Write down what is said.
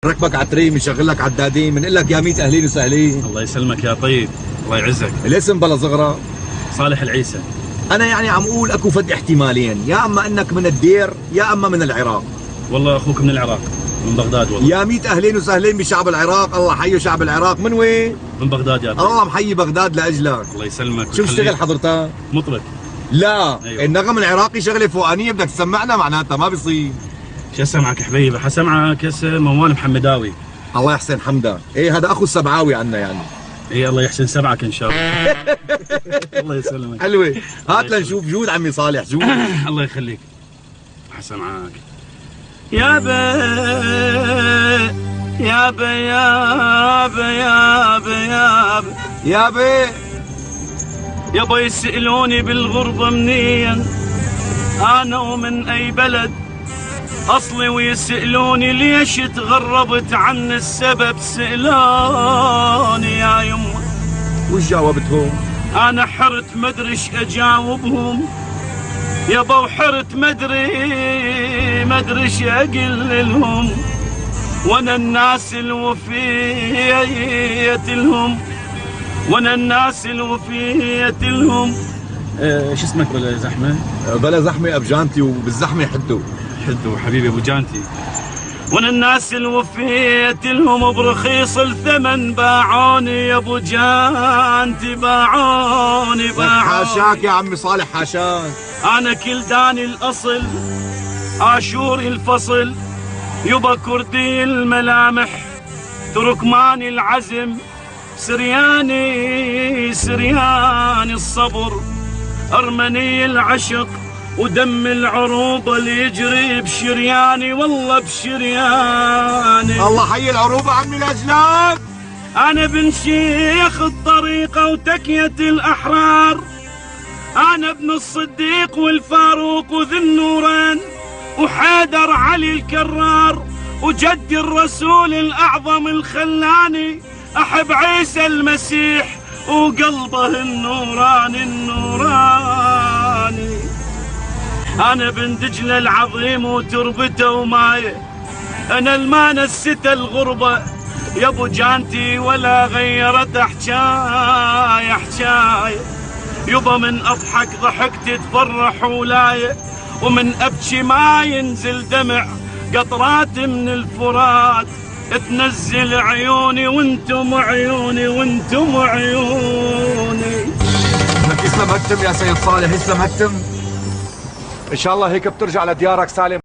ركبك على التريم يشغل لك عدادين بنقول لك يا ميت اهلين وسهلين. الله يسلمك يا طيب، الله يعزك. الاسم بلا صغرى؟ صالح العيسى. انا يعني عم اقول اكو فد احتمالين، يا اما انك من الدير يا اما من العراق. والله اخوك من العراق، من بغداد. والله يا ميت اهلين وسهلين بشعب العراق، الله حيي شعب العراق. من وين؟ من بغداد يا طيب. الله محيي بغداد لاجلك. الله يسلمك. شو بتشتغل حضرتك؟ مطرب. لا أيوة. النغم العراقي شغله فوقانيه بدك تسمعنا معناتها ما بيصير. شو اسمعك حبيبي؟ حسمعك هسه موال محمداوي. الله يحسن حمدك. ايه هذا اخو السبعاوي عنا يعني. اي الله يحسن سمعك ان شاء الله. الله يسلمك. حلوه، هات لنشوف جود عمي صالح جود. الله يخليك. حسمعك يا بي يا بي يا بي يا بي يا بي يا بي يابا يسألوني بالغربة منين أنا ومن أي بلد أصلي، ويسألوني ليش تغربت عن السبب، سألوني يا يمه وش جاوبتهم؟ أنا حرت مدري ايش أجاوبهم يابا، وحرت مدري ايش أقل لهم، وأنا الناس الوفية لهم، وانا الناس الوفية لهم. شو اسمك بلا زحمة؟ بلا زحمة أبجانتي، وبالزحمة حدو حبيبي أبو جانتي. وانا الناس الوفية لهم، برخيص الثمن باعوني يا أبو جانتي، باعوني. حاشاك يا عمي صالح حاشاك. أنا كلداني الأصل، عاشوري الفصل، يبا كردي الملامح، تركماني العزم، سرياني الصبر، أرمني العشق، ودم العروبة اللي يجري بشرياني، والله بشرياني. الله حي العروبة عمي الأجلاد. أنا بن شيخ الطريقة وتكية الأحرار، أنا ابن الصديق والفاروق وذي النورين، وحيدر علي الكرار، وجدي الرسول الأعظم الخلاني، أحب عيسى المسيح وقلبه النوراني. أنا بن دجلة العظيم وتربته ومايه، أنا الما نسيت الغربة يا أبو جانتي، ولا غيرت حجاية يبا، من أضحك ضحكت تفرح ولاية، ومن أبكي ما ينزل دمع قطرات من الفرات، تنزل عيوني وانتم عيوني، وانتم عيوني. لك يسلم هكتم يا سيد صالح، يسلم هكتم. ان شاء الله هيك بترجع لديارك سالم.